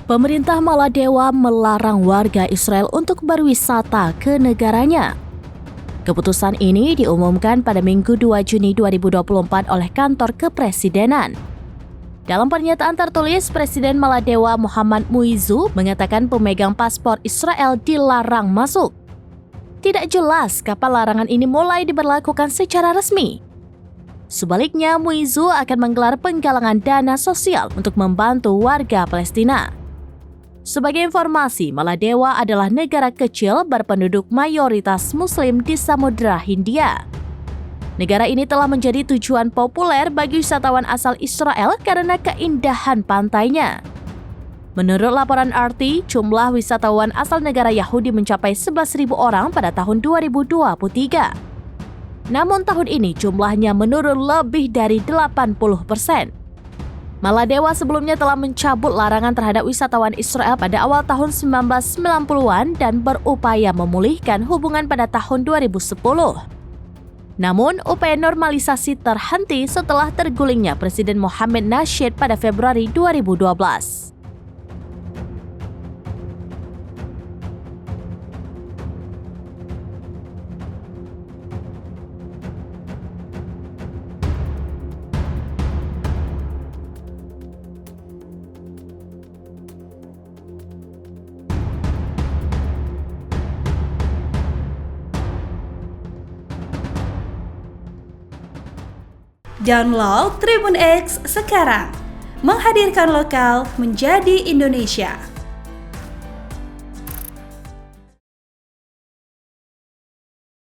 Pemerintah Maladewa melarang warga Israel untuk berwisata ke negaranya. Keputusan ini diumumkan pada Minggu 2 Juni 2024 oleh kantor kepresidenan. Dalam pernyataan tertulis, Presiden Maladewa Muhammad Muizzu mengatakan pemegang paspor Israel dilarang masuk. Tidak jelas kapan larangan ini mulai diberlakukan secara resmi. Sebaliknya, Muizzu akan menggelar penggalangan dana sosial untuk membantu warga Palestina. Sebagai informasi, Maladewa adalah negara kecil berpenduduk mayoritas Muslim di Samudra Hindia. Negara ini telah menjadi tujuan populer bagi wisatawan asal Israel karena keindahan pantainya. Menurut laporan RT, jumlah wisatawan asal negara Yahudi mencapai 11.000 orang pada tahun 2023. Namun tahun ini jumlahnya menurun lebih dari 80%. Maladewa sebelumnya telah mencabut larangan terhadap wisatawan Israel pada awal tahun 1990-an dan berupaya memulihkan hubungan pada tahun 2010. Namun, upaya normalisasi terhenti setelah tergulingnya Presiden Mohamed Nasheed pada Februari 2012. Download Tribun X sekarang, menghadirkan lokal menjadi Indonesia.